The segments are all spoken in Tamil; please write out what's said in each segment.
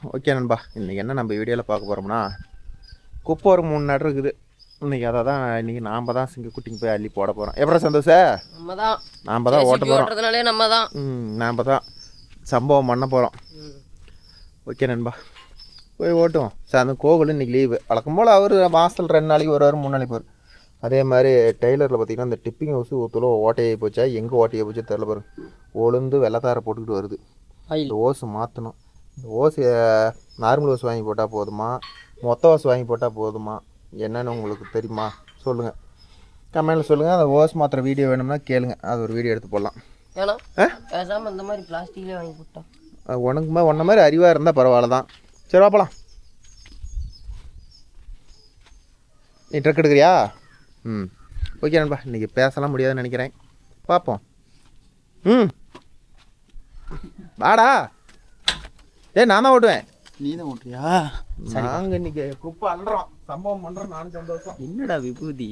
ஓகே நண்பா, இன்றைக்கி என்ன நம்ம வீடியோவில் பார்க்க போகிறோம்னா, குப்பை ஒரு 3 நடு இருக்குது. இன்றைக்கி அதை தான் இன்றைக்கி நாம் தான் சிங்கக்குட்டிங்க போய் அள்ளி போட போகிறோம். எப்படா சந்தோஷ நாம் தான் ஓட்ட போகிறோம். நாம் தான் சம்பவம் பண்ண போகிறோம். ஓகே நண்பா, போய் ஓட்டுவோம். சார் அந்த கோகுல் இன்றைக்கி லீவு. வழக்கம் போல் அவர் மாதத்தில் 2 நாளைக்கு வருவார், 3 நாளைக்கு போவார். அதே மாதிரி டெய்லரில் பார்த்திங்கன்னா இந்த டிப்பிங் ஹவுஸு ஊற்றுல ஓட்டையாகி போச்சா, எங்கே ஓட்டையாகி போச்சா தெரில பாருங்க. ஒழுந்து வெள்ளத்தாரை போட்டுக்கிட்டு வருது. இந்த ஓஸு மாற்றணும். இந்த ஓஸு நார்மல் ஓஸ் வாங்கி போட்டால் போதுமா, மொத்த ஓஸ் வாங்கி போட்டால் போதுமா, என்னென்னு உங்களுக்கு தெரியுமா சொல்லுங்கள், கமெண்டில் சொல்லுங்கள். அந்த ஓஸ் மாத்திர வீடியோ வேணும்னா கேளுங்க, அது ஒரு வீடியோ எடுத்து போடலாம். ஏன்னா பேசாமல் இந்த மாதிரி பிளாஸ்டிக்லேயே வாங்கி போட்டோம். உனக்குமா ஒன்றை மாதிரி அறிவாக இருந்தால் பரவாயில்ல தான். சரி வாப்பலாம். நீ ட்ரக் எடுக்கிறியா? ஓகே நண்பா, இன்றைக்கி பேசலாம் முடியாதுன்னு நினைக்கிறேன். பார்ப்போம். வாடா. நான் தான் ஓட்டுவேன். நீ தான் ஓட்டுறியா? நாங்கள் இன்றைக்கி குப்பை அல்றோம், சம்பவம் பண்ணுறோம். நானும் சந்தோஷம். என்னடா விபூதி?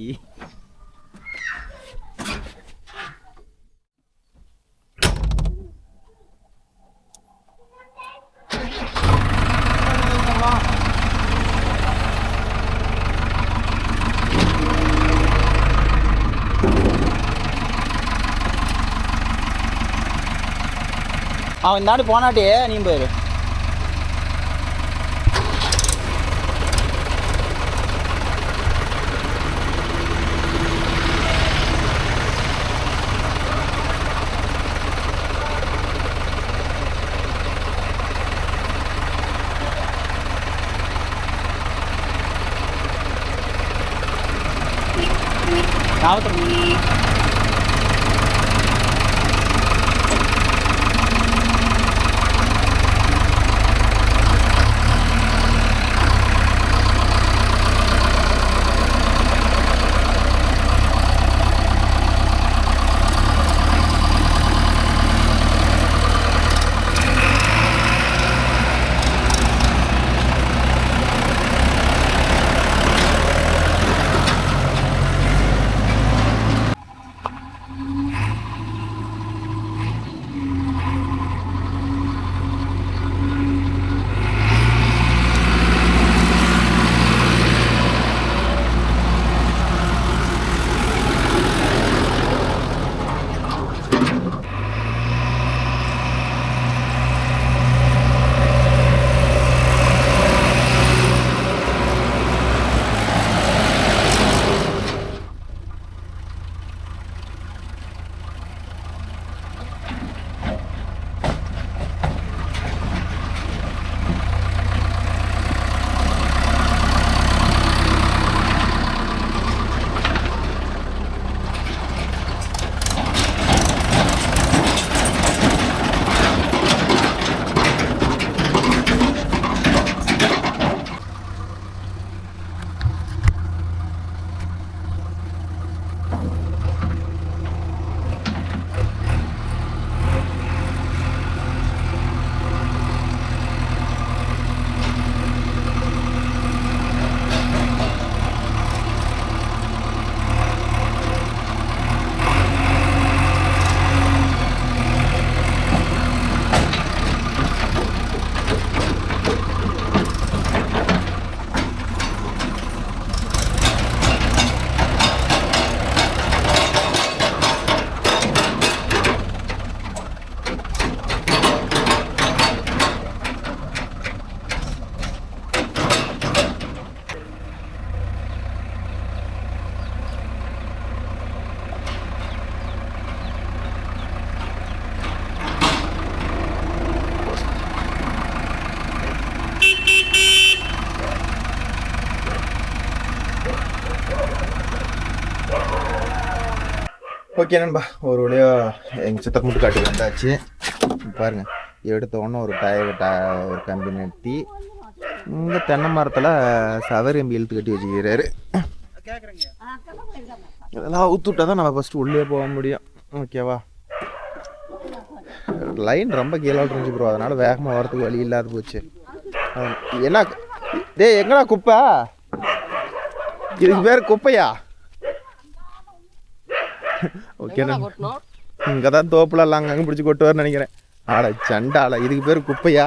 அவன் இந்த நாடு போனாட்டே நீ போயிரு. ஓகே நண்பா, ஒரு வழியாக எங்கள் சித்தப்ப மட்டும் காட்டி வந்தாச்சு. பாருங்கள், எடுத்த உடனே ஒரு ஒரு கம்பி நட்டி இங்கே தென்னை மரத்தில் சவரி கம்பி இழுத்து கட்டி வச்சுக்கிறாரு. இதெல்லாம் ஊற்றுவிட்டா தான் நம்ம ஃபஸ்ட்டு உள்ளே போக முடியும். ஓகேவா? லைன் ரொம்ப கீழே இருந்துச்சு ப்ரோ, அதனால் வேகமாக வரத்துக்கு வழி இல்லாத போச்சு. என்ன எங்கடா குப்பை? இதுக்கு பேர் குப்பையா? ஓகே, இங்கே தான் தோப்புல எல்லாம் அங்கங்கே பிடிச்சி கொட்டுவார்னு நினைக்கிறேன். ஆடா சண்டாளா, இதுக்கு பேர் குப்பையா?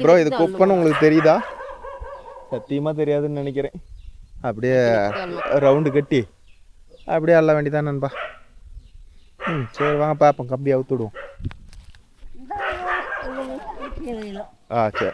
ப்ரோ இது குப்பைன்னு உங்களுக்கு தெரியுதா? சத்தியமாக தெரியாதுன்னு நினைக்கிறேன். அப்படியே ரவுண்டு கட்டி அப்படியே அள்ள வேண்டியதான் நண்பா. சரி வாங்க பார்ப்போம், கம்பி அவுத்து விடுவோம். சரி.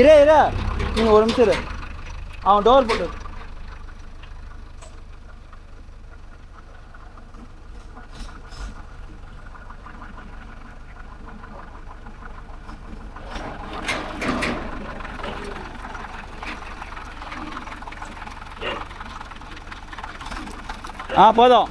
இரே நீங்கள் ஒரு நிமிஷம் இரு. அவன் டோர் போட்டு போதும்.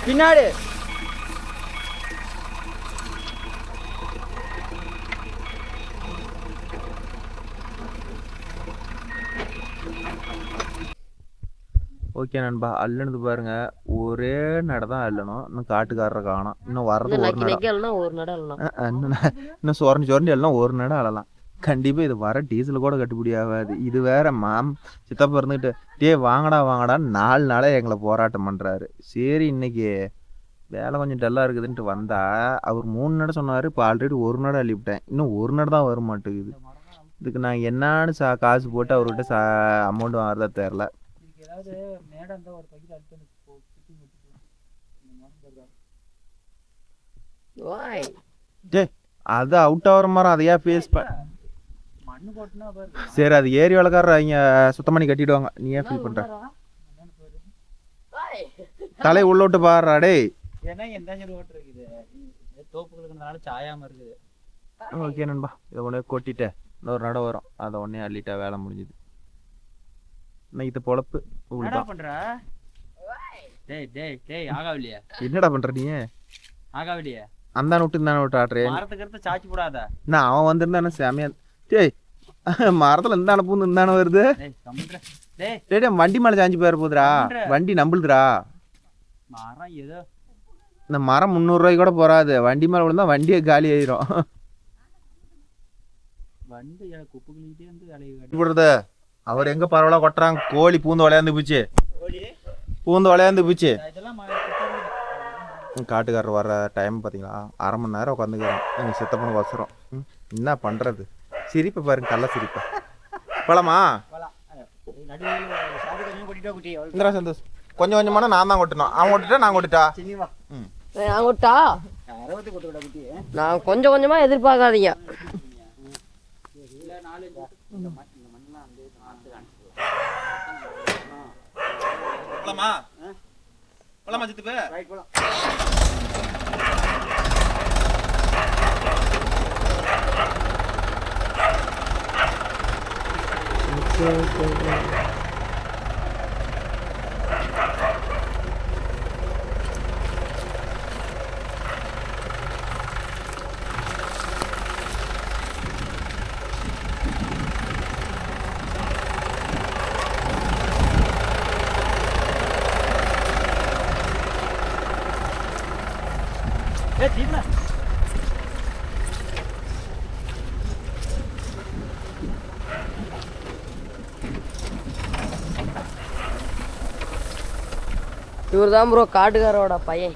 பின்னாடி ஓகே நண்பா, அள்ளுனது பாருங்க, ஒரே நடை தான் அள்ளணும். இன்னும் காட்டுக்காரரை காணோம். இன்னும் வர்றது ஒரு நடை. ஒரு நடம் இன்னும் சுரண்டி எல்லாம் ஒரு நடை அழலாம். கண்டிப்பாக இது வர டீசல் கூட கட்டுப்படி ஆகாது. இது வேற சித்தப்பா இருந்துக்கிட்டு வாங்கடா வாங்கடான்னு 4 நாளாக எங்களை போராட்டம் பண்ணுறாரு. சரி இன்னைக்கு வேலை கொஞ்சம் டல்லாக இருக்குதுன்ட்டு வந்தா அவர் 3 நடை சொன்னார். இப்போ ஆல்ரெடி ஒரு நடை அள்ளிவிட்டேன். இன்னும் ஒரு நடை தான் வர மாட்டேங்குது. இதுக்கு நான் என்னான்னு காசு போட்டு அவர்கிட்ட அமௌண்ட் வாங்குறதா தெரில. அது அவுட் ஆகிற மாதிரி அதையா பேஸ் சரி, அது ஏரி வேலைக்காரர் அவங்க சுத்தம் பண்ணி கட்டிடுவாங்க. நீ ஏன் ஃபீல் பண்ற? தலை உள்ள விட்டு பாடுறா டே. ஓகே நண்பா, இதை உடனே கொட்டிட்டேன். இன்னொரு நடை வரும், அதை உடனே அள்ளிட்டா வேலை முடிஞ்சுது. இன்னைக்கு பொழப்பு. என்னடா பண்ற நீ? அந்த விட்டு இந்த விட்டு ஆட்டுறேன். நான் அவன் வந்திருந்தானே சாமியா. டேய் மரத்துல இந்த பூந்து இந்த வருது. வண்டி மேல சாஞ்சி போயிட போகுதுரா. வண்டி நம்புதுரா. இந்த மரம் 300 ரூபாய்க்கு கூட போறாது. வண்டி மேல விழுந்தா வண்டியே காலி ஆயிரும். அவர் எங்க பரவாயில்ல கொட்டுறாங்க. கோழி பூந்து விளையாந்து போச்சு. காட்டுக்காரர் வர்ற டைம் பார்த்தீங்களா? அரை மணி நேரம் உட்காந்துக்கிறோம் எங்கள் சித்தப்பனுக்கு வசரம். என்ன பண்ணுறது? சிரிப்பை பாருங்க, கள்ள சிரிப்பை. போலாமா? இந்திரா சந்தோஷ் கொஞ்சம் கொஞ்சமான நான் தான் கொட்டணும். அவன் கொட்டுட்டா நான் கொட்டுட்டா? நான் கொட்டா? நான் கொஞ்சம் கொஞ்சமா எதிர்பார்க்காதீங்க. போலாமா சித்துப்பு? இவர் தான் ப்ரோ காட்டுக்காரோட பையன்.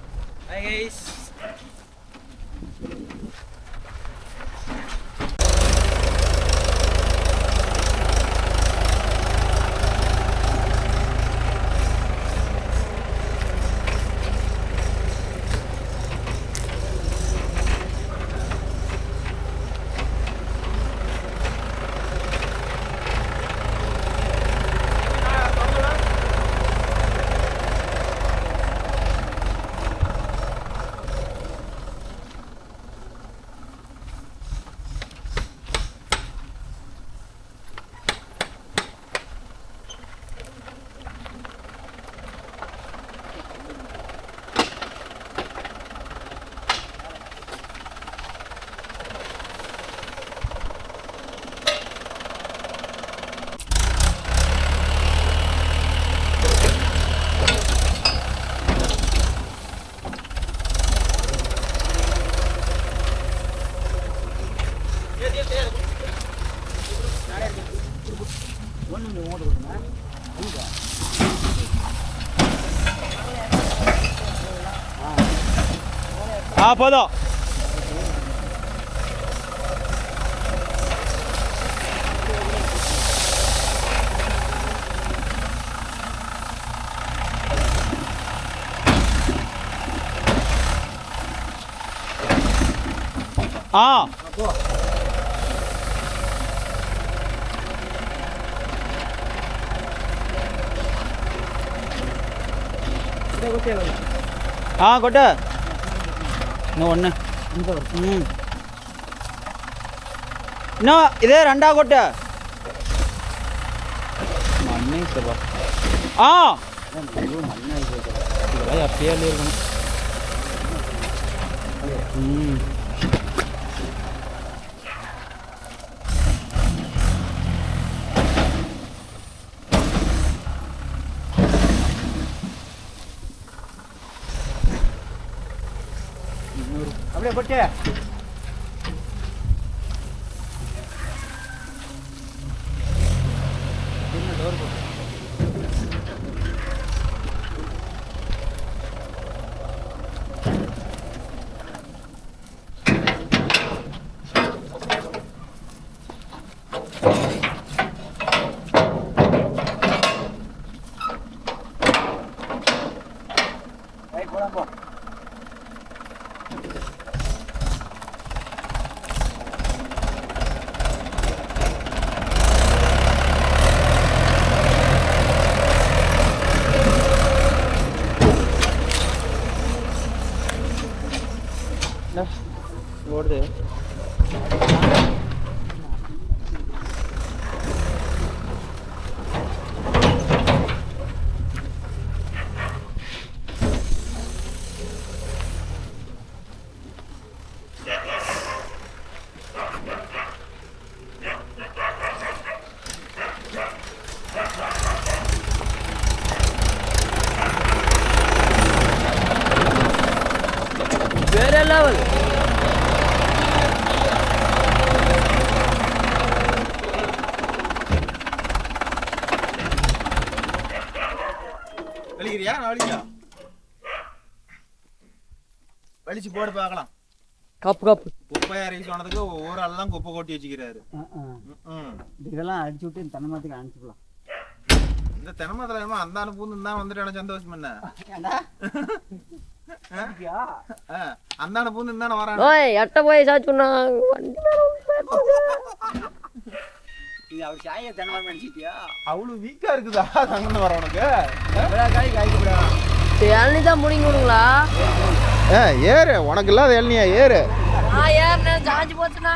போதும். கொட்ட இன்னும் ஒன்று. இன்னும் இதே 2 கொட்ட. மண்ணே சபா. இதெல்லாம் எப்பயே இருக்கணும். அப்படியே போட்டு ஓடுது. வேற லெவல். வலிக்கிறியா? நான் வலிக்கா வலிச்சு போட்டு பார்க்கலாம். கப்பு குப்பை இறக்கி சொன்னதுக்கு ஒரு ஆள்லாம் குப்பை கொட்டி வச்சுக்கிறாரு. இதெல்லாம் அடிச்சு விட்டு தென்னை மரத்துக்கு அனுப்பிச்சுக்கலாம். இந்த தென்னை மரத்துல என்னமோ அந்த அனுப்பு தான் வந்துட்டு எனக்கு சந்தோஷம் என்ன அந்த அனுப்பு தானே வரான். ஓய் எட்ட போய் சாச்சுன்னா வண்டி இது அவர் சாய தென்னை மரம் அடிச்சிட்டியா? அவ்வளவு வீக்கா இருக்குதா அங்கே வர உனக்கு? காய் காய்க்கு இளநீ தான் முடிங்க விடுங்களா? ஏறு, உனக்கு இல்லாத இளநியா ஏறு. ஏறினேன் சாஞ்சு போச்சுன்னா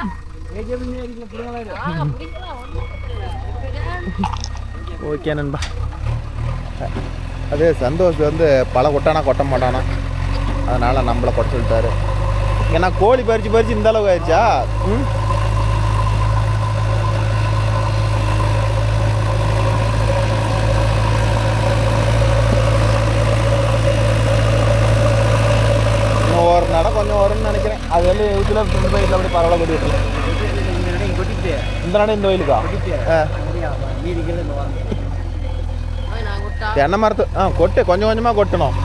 ஓகே நண்பா. அது சந்தோஷ் வந்து பல கொட்டானா கொட்ட மாட்டானா, அதனால் நம்மளை கொட்ட சொல்லிட்டாரு. ஏன்னா கோழி பறித்து இந்த அளவுக்கு ஆயிடுச்சா? ஒரு நட கொஞ்சம் வரும்னு நினைக்கிறேன். அது வந்து இதில் இந்த வயலில் அப்படி பரவாயில்ல கொட்டி விட்டுலாம். இந்த நட இந்த வயலுக்கா? தென்னை மரத்து கொட்டு கொஞ்சம் கொஞ்சமாக கொட்டணும்.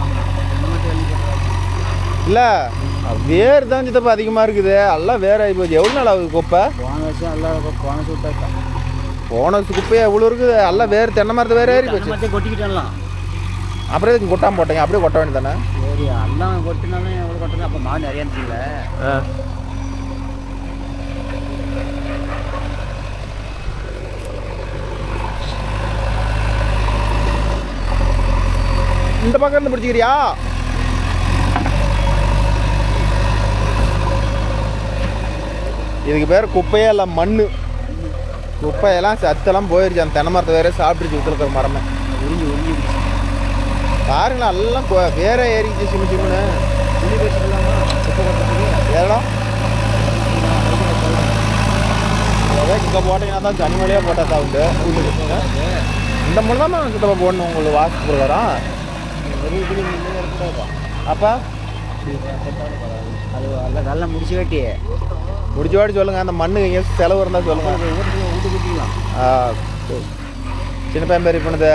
இல்லை வேர் தான் சித்தப்பா அதிகமாக இருக்குது. எல்லாம் வேர் ஆகி போச்சு. எவ்வளோ நாள் ஆகுது குப்பை? போன வருஷம் குப்பையே எவ்வளோ இருக்குது. எல்லாம் வேர் தென்னை மரத்து வேறு ஏறி போச்சு. கொட்டிக்கிட்டலாம். அப்புறம் இதுக்கு கொட்டாமல் போட்டீங்க? அப்படியே கொட்ட வேண்டியது தானே? சரி எல்லாம் கொட்டினாலும் எவ்வளோ கொட்டணும். அப்போ மாவு நிறையா இருந்துச்சுல்ல. இந்த பக்கம் இருந்து பிடிச்சிக்கிறியா? இதுக்கு பேர் குப்பையே இல்லை, மண்ணு. குப்பையெல்லாம் சத்தெல்லாம் போயிருச்சு. அந்த தென்னை மரத்தை வேற சாப்பிட்டுருச்சு. இருக்கிற மரமே உறிஞ்சி பாருங்களா, எல்லாம் வேற ஏறிச்சு. சிம்முன்னு ஏறலாம். இங்கே போட்டீங்கன்னா தான் தனிமொழியாக போட்டால் தான் உண்டு. இந்த மூலம் தான் சித்தப்பா போடணும் உங்களுக்கு வாஸ்து பிரகாரம். அப்போ அது எல்லாம் நல்லா முடிச்சு வாட்டி சொல்லுங்கள். அந்த மண்ணு எங்கேயாச்சும் செலவு இருந்தால் சொல்லுங்கள். வீட்டு குட்டிக்கலாம். சின்ன பையன் பேர் இப்போ இந்த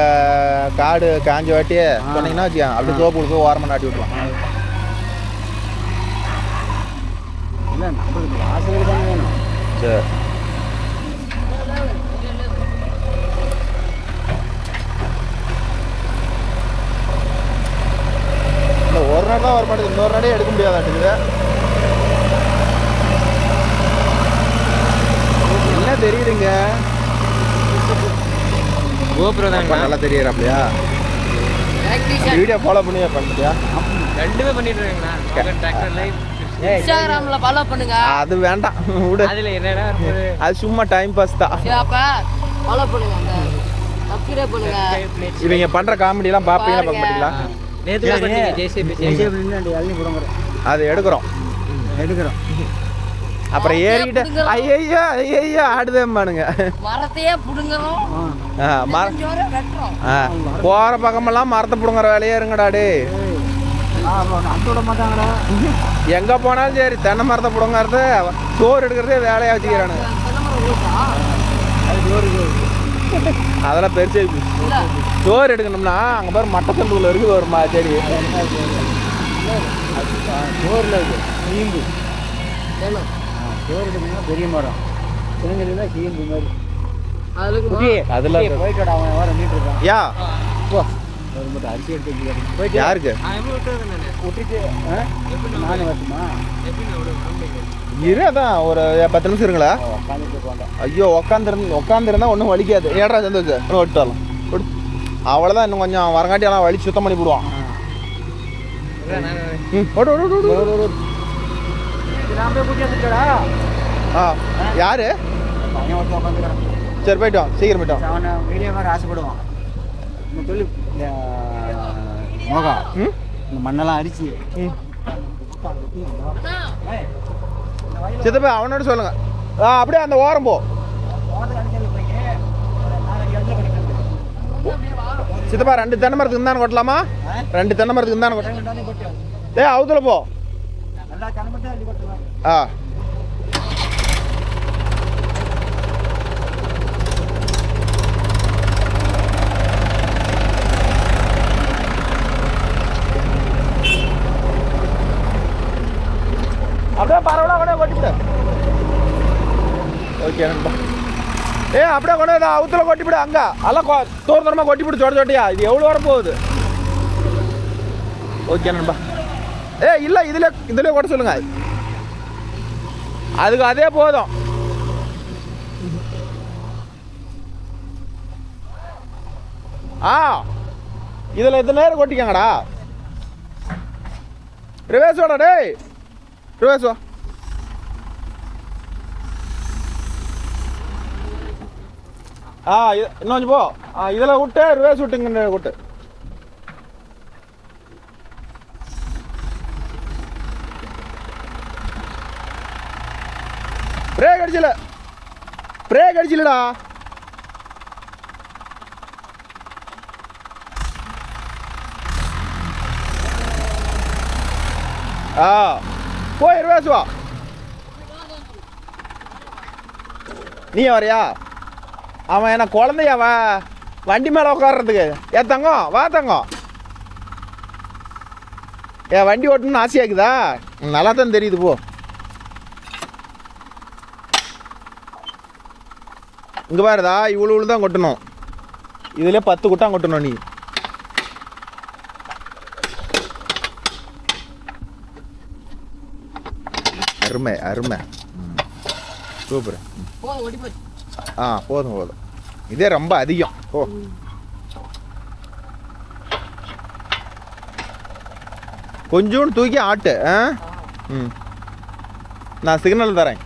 காடு காஞ்ச வாட்டி சொன்னீங்கன்னா வச்சுக்கோங்க, அப்படி சோப்பு கொடுத்து ஓரமாக நாட்டி விட்டுலாம். இல்லை நம்மளுக்கு வாசலுக்கு தான் வேணும். சரி இந்த ஒரு நாள் தான் வர மாட்டேங்குது. இன்னொரு நாடே எடுக்க முடியாதாட்டுக்குது. என்ன தெரியுதுங்க? கோபுரம் தான் நல்லா தெரியுறாப்லையா? வீடியோ ஃபாலோ பண்ணி பண்ணிட்டியா? ரெண்டுமே பண்ணிட்டு இருக்கீங்களா? இன்ஸ்டாகிராம்ல ஃபாலோ பண்ணுங்க. அது வேண்டாம் விடு. அதுல என்னடா அது சும்மா டைம் பாஸ் தான். அப்ப ஃபாலோ பண்ணுங்க, சப்ஸ்கிரைப் பண்ணுங்க. இவங்க பண்ற காமெடி எல்லாம் பாப்பீங்களா பார்க்க மாட்டீங்களா? நேத்து ஜேசிபி இளநீ போடுங்க. அது எடுக்கிறோம். எடுக்கிறோம். அப்புறம் ஏறிக்கிட்டு ஐயோ ஐயோ ஆடுதேம்பானுங்க. மரத்தையே புடுங்கணும். போகிற பக்கமெல்லாம் மரத்தை பிடுங்குற வேலையே இருங்கடா டே. அந்த விட மாட்டாங்கடா. எங்கே போனாலும் சரி தென்னை மரத்தை பிடுங்கிறது சோறு எடுக்கிறதே வேலையாக வச்சுக்கிறானுங்க. அதெல்லாம் பெருசு. சோறு எடுக்கணும்னா அங்கே பாரு மட்டத்தண்டுக்குள்ள இருக்குது ஒரு செடி. சோறில் இருக்குது சீம்பு. சோறு எடுக்கணும்னா பெரிய மரம், சின்னங்கள்லாம் சீம்பு மாதிரி. அதில் போயிட்டோட அவன் வர மீட்டு இருக்கான். யா போ ஒரு மட்டும் அரிசி எடுத்து போயிட்டு யாருக்கு விட்டுட்டு நானே வரட்டுமா? இருதான் ஒரு 10 நிமிஷம் இருங்களா? உட்காந்துட்டு போண்டா. ஐயோ உட்காந்துருந்தா ஒன்றும் வலிக்காது. ஏடா சந்தோஷ் ஒன்று விட்டுலாம் அவ்வளோதான். இன்னும் கொஞ்சம் வரங்காட்டி எல்லாம் வலி சுத்தம் பண்ணி போடுவான். யாரு சரி போயிட்டோம், சீக்கிரம் போயிட்டோம். அவனை வீடியோ மாதிரி ஆசைப்படுவான். இந்த சொல்லி மோகா இந்த மண்ணெல்லாம் அரிச்சு சித்தப்பா அவனோட சொல்லுங்க. அப்படியே அந்த ஓரம் போ சித்தப்பா. 2 தென்னை மரத்துக்கு இருந்தானு கொட்டலாமா? 2 தென்னை மரத்துக்கு இருந்தானு கொட்டலாம். அவுத்துல போ. அப்படியே பரவாயில்ல கூட கொட்டிவிடு. ஓகே நண்பா. அப்படியே கொண்டு அவுத்துல கொட்டிவிடு. அங்கே எல்லாம் தூரமாக கொட்டிவிடு சொட்ட சொட்டியா. இது எவ்வளோ வர போகுது? ஓகே நண்பா. இல்லை இதுலேயே கொட்ட சொல்லுங்க. அதுக்கு அதே போதும். இதில் எத்தனை நேரம் கொட்டிக்காங்கடா. ரிவேஸ் வாடா டேய், ரிவேஸ் வா. இன்னும் கொஞ்சம் போ. இதில் விட்டு ரிவேஸ் விட்டுங்க விட்டு. பிரேக் அடிச்சிலடா. போய் ரிவேஸ் வா. நீ வரையா? அவன் என்ன குழந்தையா? வண்டி மேலே உட்கார்றதுக்கு. தங்கம் வா தங்கம். வண்டி ஓட்டணும்னு ஆசையாக்குதா? நல்லா தான் தெரியுது. போ. இங்கே பாருதா, இவ்வளோ தான் கொட்டணும். இதுல 10 குட்டான் கொட்டணும். நீ அருமை அருமை. சூப்பர். போதும் போதும். இதே ரொம்ப அதிகம். கொஞ்சோண்டு தூக்கி ஆட்டு. நான் சிக்னல் தரேன்.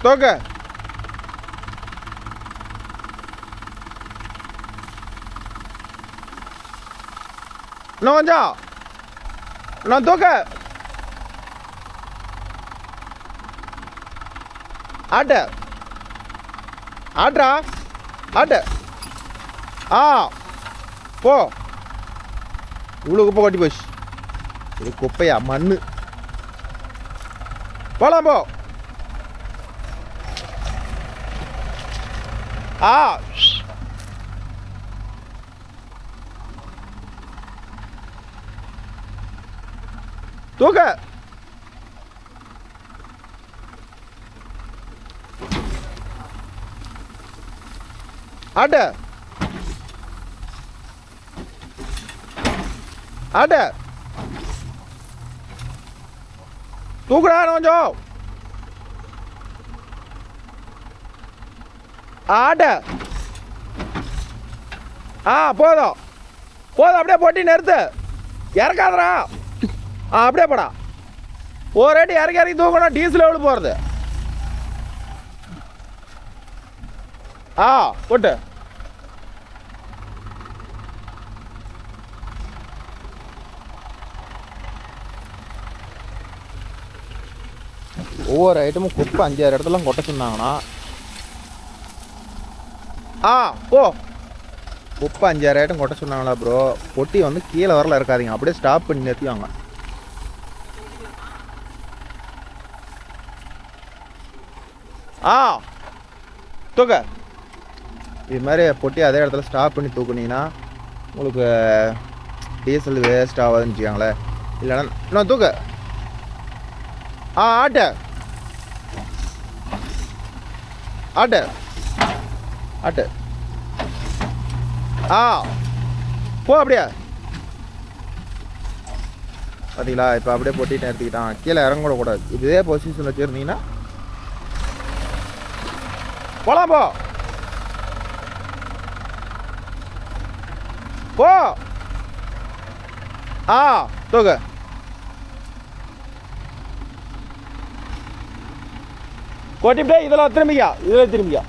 தோக்க இன்னும் கொஞ்சம். நான் தூக்க ஆட்ட ஆட்ரா ஆட்ட. போ. இவ்வளோ குப்பை கொட்டி போச்சு. இது குப்பையா? மண்ணு. போலாம் போ. தூக்க. ஆட்ட ஆட்ட. தூக்குடா கொஞ்சம். ஆட்ட. போதும் போதும். அப்படியே போட்டி நிறுத்து. இறக்காதரா. அப்படியே போடா. ஒரு அடி இறக்கி இறக்கி தூக்கணும். டீசல் எவ்வளோ போகிறது? போட்டு ஒவ்வொரு ஐட்டமும் குப்பை 5-6 இடத்துல கொட்ட சொன்னாங்கன்னா போ. குப்பை 5-6 ஐட்டம் கொட்ட சொன்னாங்களா ப்ரோ? பொட்டி வந்து கீழே வரல இருக்காதீங்க, அப்படியே ஸ்டாப் பண்ணி நிறுத்திவாங்க. தூக்க இது மாதிரி பொட்டி அதே இடத்துல ஸ்டாப் பண்ணி தூக்குனீங்கன்னா உங்களுக்கு டீசல் வேஸ்ட் ஆகாதுன்னு வச்சுக்காங்களேன். இல்லைன்னா இன்னும் தூக்க. ஆட்டு ஆட்டு ஆட்டு போ. அப்படியே பார்த்தீங்களா? இப்போ அப்படியே பொட்டிட்டு நிறுத்திக்கிட்டான். கீழே இறங்க கூட கூடாது. இதே பொசிஷன் வச்சுருந்தீங்கன்னா போலாம். போ தூக்க. கொட்டிவிட்டே இதெல்லாம் திரும்பிக்கா. இதில் திரும்பிக்கா.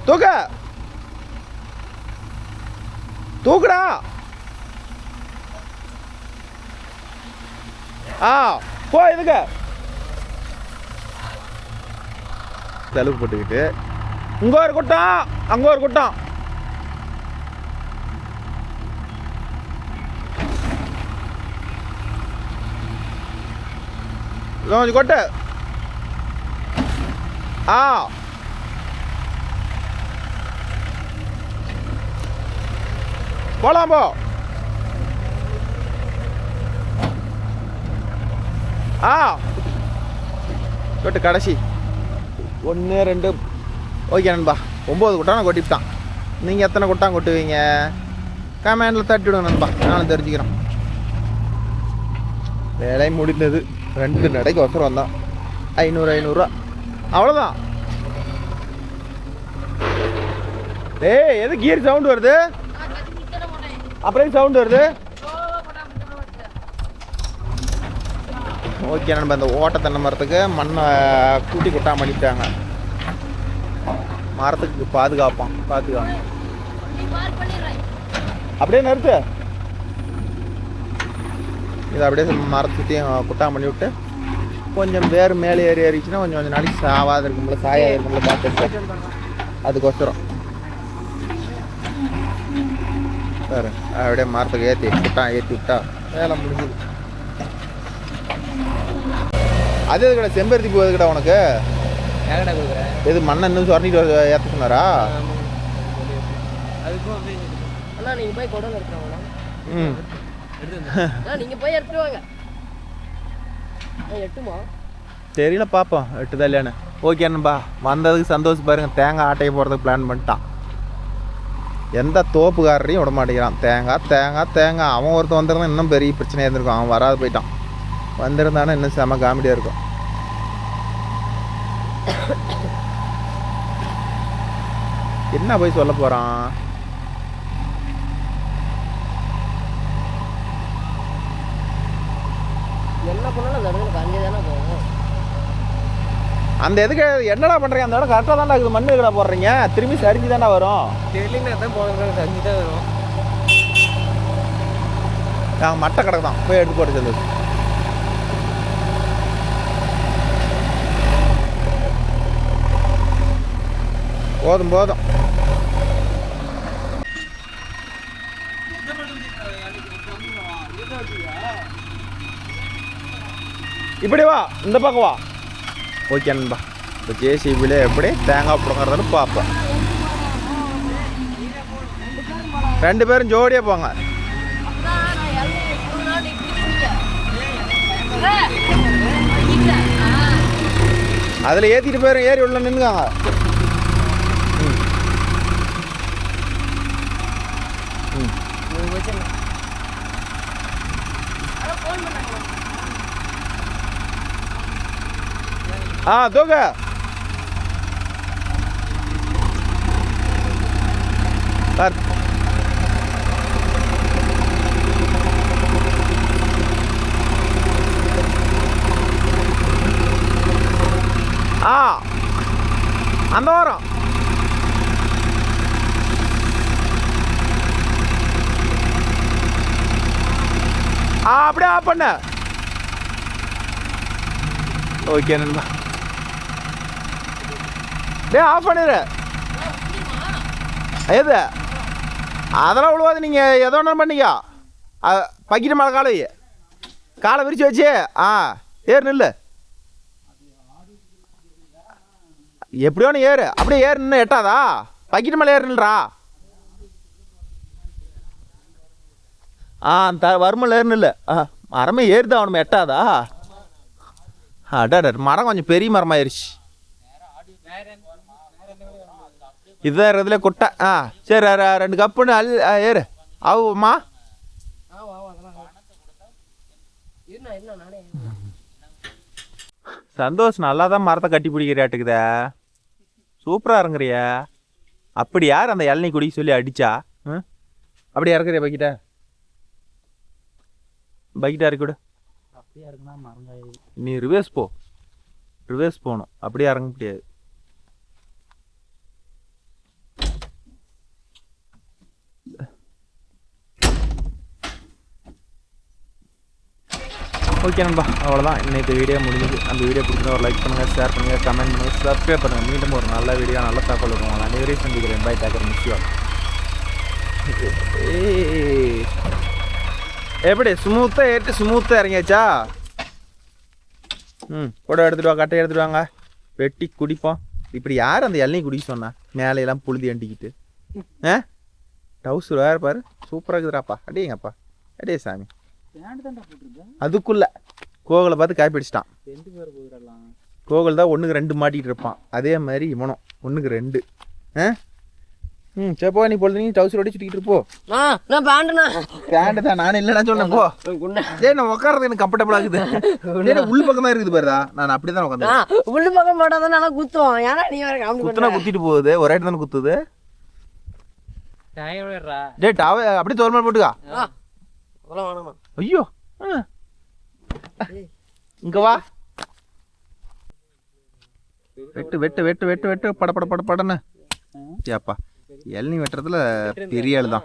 தூக்க. தூக்குடா. போ. இதுக்கு செலவு போட்டுக்கிட்டு இங்கே ஒரு கூட்டம், அங்கே ஒரு கூட்டம். கொஞ்சம் கொட்டு. போலாம். போ. கொட்டு. கடைசி 1 2. ஓகே நண்பா, 9 குட்டான கொட்டிவிட்டான். நீங்கள் எத்தனை குட்டான் கொட்டுவீங்க? கமெண்டில் தட்டிவிடுங்க நண்பா, நானும் தெரிஞ்சுக்கிறேன். வேலை முடிந்தது. 2 நடைக்கு அவசரம் வந்தான். 500 அவ்வளோதான். எது கியர் சவுண்டு வருது? அப்புறம் சவுண்டு வருது. ஓகே நண்பா, இந்த ஓட்ட தென்னை மரத்துக்கு மண்ணை கூட்டி கொட்டாம பண்ணிட்டாங்க. மரத்துக்கு பாதுகாப்பான். அப்படியே நிறுத்து. இதை அப்படியே மரத்தை சுற்றியும் குட்டாம பண்ணி விட்டு கொஞ்சம் வேறு மேலே ஏறிச்சுன்னா கொஞ்சம் நாளைக்கு சாவாத இருக்கும்ல, சாயாக இருக்கும்ல, பார்த்துட்டு அதுக்கோசரம் சார் அப்படியே மரத்துக்கு ஏற்றி விட்டா வேலை முடிஞ்சுது. அது எது கடை செம்பருத்தி பூ எது கடை உனக்கு? எது மண்ணை இன்னும் சொரணிட்டு ஏற்ற சொன்னாரா? நீங்க போய் கொண்டு நீங்க போய் எடுத்துருவாங்க. எட்டுமா தெரியல, பார்ப்போம் எட்டுதா இல்லையான்னு. ஓகே நண்பா, வந்ததுக்கு சந்தோஷம் பாருங்க. தேங்காய் ஆட்டையை போகிறதுக்கு பிளான் பண்ணிட்டான். எந்த தோப்புக்காரரையும் விட மாட்டேங்கிறான். தேங்காய். அவன் ஒருத்தன் வந்திருந்தான் இன்னும் பெரிய பிரச்சனையாக இருந்திருக்கும். அவன் வராது போயிட்டான். வந்திருந்தானே இன்னும் செம காமெடியாக இருக்கும். என்ன போய் சொல்ல போகிறான்? என்ன பண்ணாலும் அந்த இடத்துல கஞ்சி தானே போகும். அந்த எதுக்கு என்னடா பண்ணுறீங்க? அந்த இடம் கரெக்டாக தானே இருக்குது. மண் கடை போடுறீங்க, திரும்பி சரிஞ்சு தானே வரும். தெரியலன்னா தான் போகிறோம், சரிஞ்சு தான் வரும். மட்டை கிடக்கு தான், போய் எடுத்து போட்டு சொல்லு. போதும். இப்படி வா, இந்த பக்கம் வா. ஓகே நண்பா, இப்போ ஜேசிபியில் எப்படி தேங்காய் பிடுங்கிறதுன்னு பார்ப்பேன். 2 பேரும் ஜோடியாக போங்க. அதில் ஏற்றிட்டு போயிடும். ஏறி உள்ள நின்றுக்காங்க. தூக்க. ஆ அந்த வாரம் அப்படியே ஆஃப் பண்ண. ஓகே நண்பா, டே ஆஃப் பண்ணிடு. எது அதெல்லாம் விழுவாது, நீங்கள் எதோ ஒன்று பண்ணிக்க. பக்கிட்டு மேலே காலை விரிச்சு வச்சு ஏறு நில்லு. எப்படியோ நீ ஏறு, அப்படியே ஏறு நின்று எட்டாதா? பக்கிட்டு மேலே ஏறு நில்றா. வருமல் ஏறு நில்லு. மரமே ஏறுதா அவனுமே எட்டாதா? அடா மரம் கொஞ்சம் பெரிய மரமாயிருச்சு. இதுதான் இதுல கொட்டை. சரி 2 கப்புன்னு ஏறு ஆகுமா? சந்தோஷ் நல்லா தான் மரத்தை கட்டி பிடிக்கிறாட்டுக்குத. சூப்பராக இறங்குறிய. அப்படி யார் அந்த இளநீ குடிக்க சொல்லி அடிச்சா? அப்படி இறக்குறிய பக்கிட்ட இறக்கிவிடு. அப்படியே இருக்குன்னா மரங்காய். நீ ரிவேர்ஸ் போகணும், அப்படியே இறங்க முடியாது. ஓகே நண்பா, அவ்வளோதான் இன்னைக்கு வீடியோ முடிஞ்சது. அந்த வீடியோ பிடிச்சிருந்தா ஒரு லைக் பண்ணுங்கள், ஷேர் பண்ணுங்கள், கமெண்ட் பண்ணுங்கள், சப்ஸ்கிரைப் பண்ணுங்கள். மீண்டும் ஒரு நல்ல வீடியோ நல்ல தகவல் இருக்கும். அனைவரையும் சந்திக்கிறேன். Bye, take care, miss you. எப்படி ஸ்மூத்தாக இறங்கியாச்சா? கூட எடுத்துகிட்டு வா, கட்டையை எடுத்துகிட்டு வாங்க, வெட்டி குடிப்போம். இப்படி யார் அந்த இளநீ குடிக்க சொன்னா? மேலையெல்லாம் புழுதி அண்டிக்கிட்டு டவுசர் வேறு பாரு, சூப்பராக இருக்குதுராப்பா. அடியேங்கப்பா, அடியே சாமி. அதுக்குள்ள கோகுலை பார்த்து காப்பி அடிச்சிட்டான். கோகுல் தான் 1க்கு 2 மாட்டிகிட்டு இருப்பான். அதே மாதிரி இவனும் 1க்கு 2. சரி போ, நீ பொழுது நீ டவுசர் ஓடி சுட்டிக்கிட்டு இருப்போ. பேண்ட் தான் நான் இல்லைன்னா சொன்னேன். போ சரி, நான் உட்காறது எனக்கு கம்ஃபர்டபுள் ஆகுது. உள் பக்கம் தான் இருக்குது பாருதா. நான் அப்படி தான் உட்காந்து உள்ள பக்கம் போட்டாதான் நல்லா குத்துவோம். ஏன்னா நீ குத்துனா குத்திட்டு போகுது, ஒரே இடத்துல தானே குத்துது. அப்படியே தோல் போட்டுக்கா. ஐயோ இங்க வா. வெட்டு வெட்டு வெட்டு வெட்டு வெட்டு படன்னு. ஏப்பா இளநீ வெட்டுறதுல பெரிய ஆளு தான்.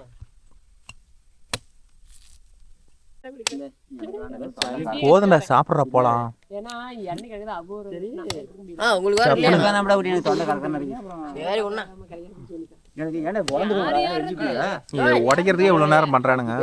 போதுண்டா, சாப்பிட்ற போலாம். உடைக்கிறதுக்கே இவ்வளவு நேரம் பண்றானுங்க.